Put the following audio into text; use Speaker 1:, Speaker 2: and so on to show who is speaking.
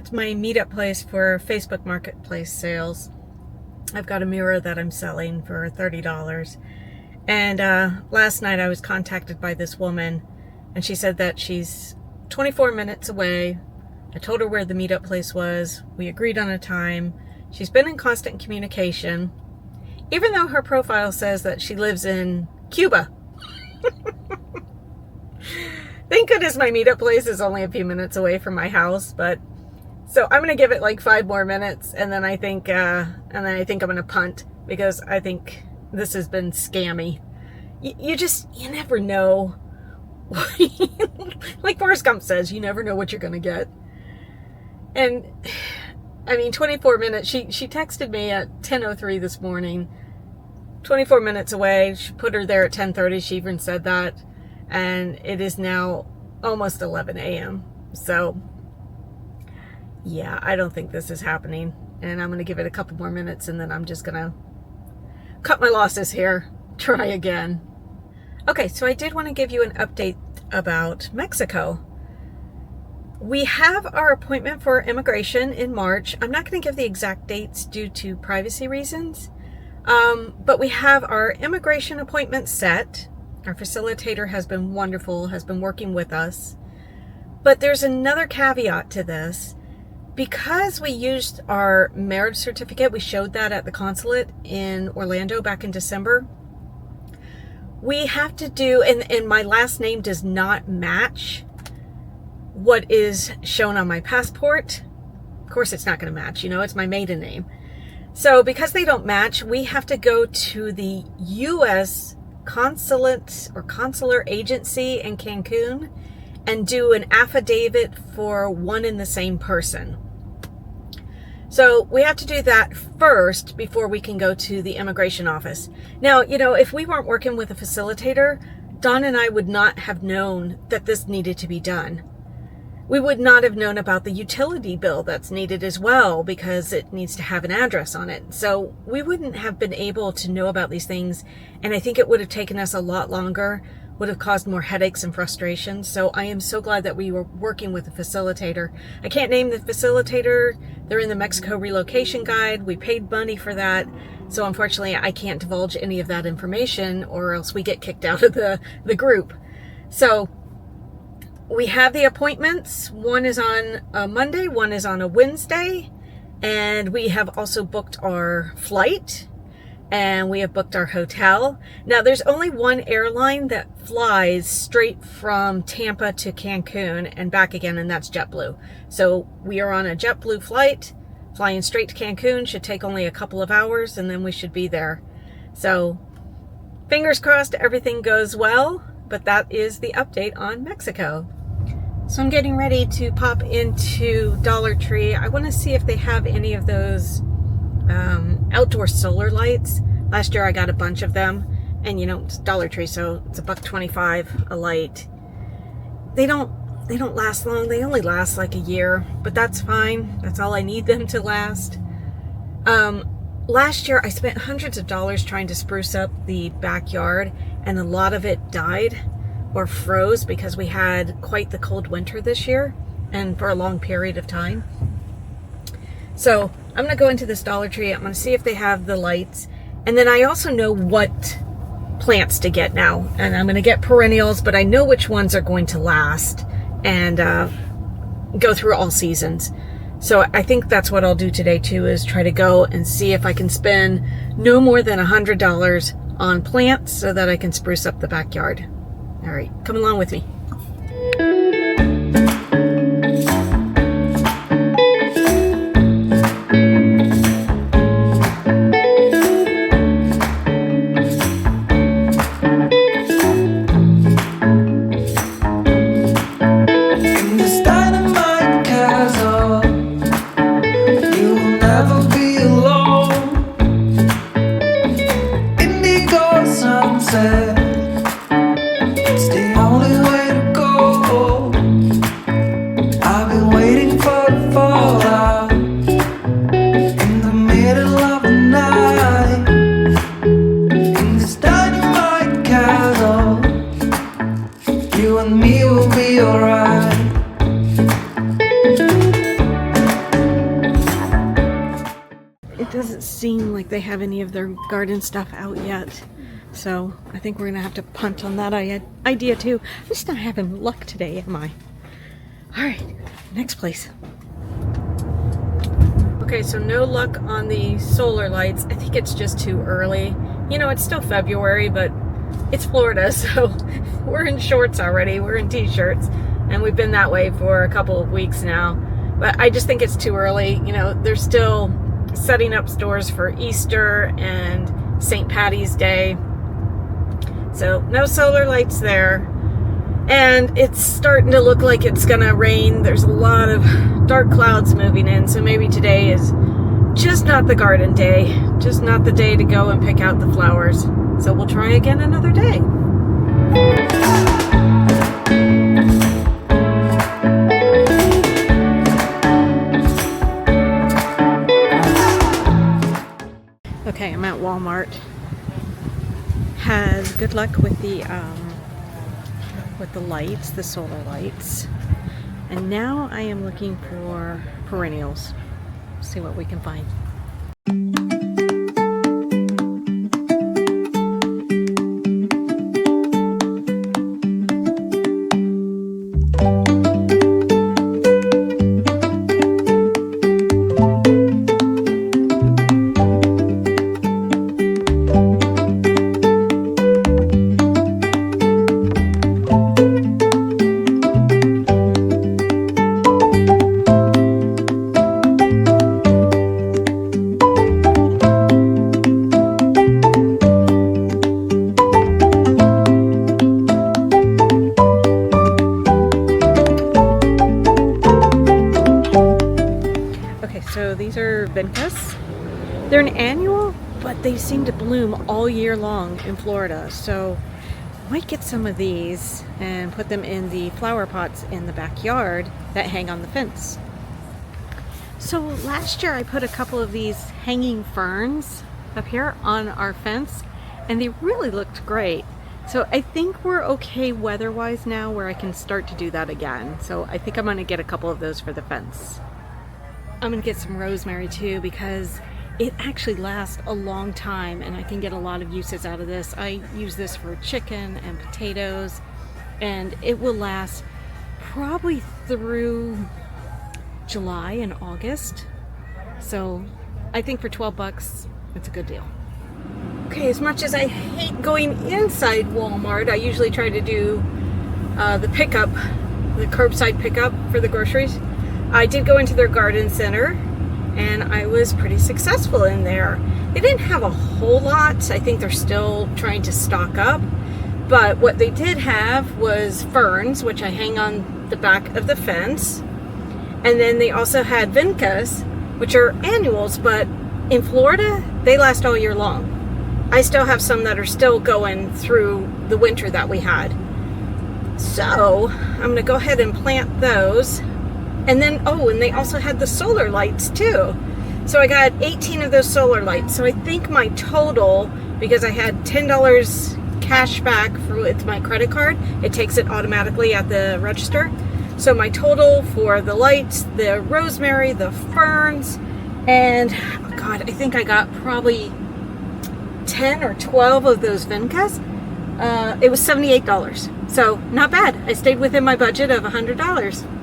Speaker 1: at my meetup place for Facebook Marketplace sales. I've got a mirror that I'm selling for $30. And last night I was contacted by this woman, and she said that she's 24 minutes away. I told her where the meetup place was. We agreed on a time. She's been in constant communication, even though her profile says that she lives in Cuba. Thank goodness my meetup place is only a few minutes away from my house, but so I'm going to give it like 5 more minutes, and then I think I'm going to punt, because I think this has been scammy. You never know. Like Forrest Gump says, you never know what you're going to get. And I mean, 24 minutes, she texted me at 10:03 this morning, 24 minutes away. She put her there at 10:30. She even said that. And it is now almost 11 a.m. So yeah, I don't think this is happening. And I'm going to give it a couple more minutes, and then I'm just going to cut my losses here, try again. Okay, so I did want to give you an update about Mexico. We have our appointment for immigration in March. I'm not going to give the exact dates due to privacy reasons, but we have our immigration appointment set. Our facilitator has been wonderful, has been working with us. But there's another caveat to this. Because we used our marriage certificate, we showed that at the consulate in Orlando back in December. We have to do, and my last name does not match what is shown on my passport. Of course it's not going to match, it's my maiden name. So because they don't match, we have to go to the U.S. consulate or consular agency in Cancun and do an affidavit for one and the same person. So we have to do that first before we can go to the immigration office. Now, if we weren't working with a facilitator, Don and I would not have known that this needed to be done. We would not have known about the utility bill that's needed as well, because it needs to have an address on it. So we wouldn't have been able to know about these things, and I think it would have taken us a lot longer, would have caused more headaches and frustration. So I am so glad that we were working with a facilitator. I can't name the facilitator. They're in the Mexico relocation guide. We paid money for that. So unfortunately, I can't divulge any of that information, or else we get kicked out of the group. So we have the appointments. One is on a Monday, one is on a Wednesday, and we have also booked our flight, and we have booked our hotel. Now, there's only one airline that flies straight from Tampa to Cancun and back again, and that's JetBlue. So we are on a JetBlue flight, flying straight to Cancun. Should take only a couple of hours, and then we should be there. So fingers crossed everything goes well, but that is the update on Mexico. So I'm getting ready to pop into Dollar Tree. I want to see if they have any of those outdoor solar lights. Last year I got a bunch of them, and it's Dollar Tree, so it's $1.25 a light. They don't last long. They only last like a year, but that's fine. That's all I need them to last. Last year I spent hundreds of dollars trying to spruce up the backyard, and a lot of it died or froze because we had quite the cold winter this year, and for a long period of time. So I'm going to go into this Dollar Tree. I'm going to see if they have the lights. And then I also know what plants to get now. And I'm going to get perennials, but I know which ones are going to last and go through all seasons. So I think that's what I'll do today too, is try to go and see if I can spend no more than $100 on plants so that I can spruce up the backyard. All right, come along with me.
Speaker 2: It's the only way
Speaker 1: doesn't seem like they have any of their garden stuff out yet. So I think we're gonna have to punt on that idea too. I'm just not having luck today, am I? All right, next place. Okay, so no luck on the solar lights. I think it's just too early. You know, it's still February, but it's Florida, so we're in shorts already. We're in t-shirts, and we've been that way for a couple of weeks now. But I just think it's too early. You know, they're still setting up stores for Easter and St. Patty's Day. So no solar lights there. And it's starting to look like it's gonna rain. There's a lot of dark clouds moving in, so maybe today is just not the garden day, just not the day to go and pick out the flowers. So we'll try again another day. Okay, I'm at Walmart. Had good luck with the lights, the solar lights. And now I am looking for perennials. See what we can find. So these are Vincas. They're an annual, but they seem to bloom all year long in Florida. So I might get some of these and put them in the flower pots in the backyard that hang on the fence. So last year I put a couple of these hanging ferns up here on our fence, and they really looked great. So I think we're okay weather-wise now where I can start to do that again. So I think I'm gonna get a couple of those for the fence. I'm gonna get some rosemary too because it actually lasts a long time and I can get a lot of uses out of this. I use this for chicken and potatoes, and it will last probably through July and August. So I think for 12 bucks, it's a good deal. Okay, as much as I hate going inside Walmart, I usually try to do the pickup, the curbside pickup for the groceries. I did go into their garden center and I was pretty successful in there. They didn't have a whole lot. I think they're still trying to stock up. But what they did have was ferns, which I hang on the back of the fence. And then they also had vincas, which are annuals, but in Florida, they last all year long. I still have some that are still going through the winter that we had. So I'm gonna go ahead and plant those. And then, oh, and they also had the solar lights too. So I got 18 of those solar lights. So I think my total, because I had $10 cash back with my credit card, it takes it automatically at the register. So my total for the lights, the rosemary, the ferns, and oh God, I think I got probably 10 or 12 of those vincas. It was $78. So not bad. I stayed within my budget of $100.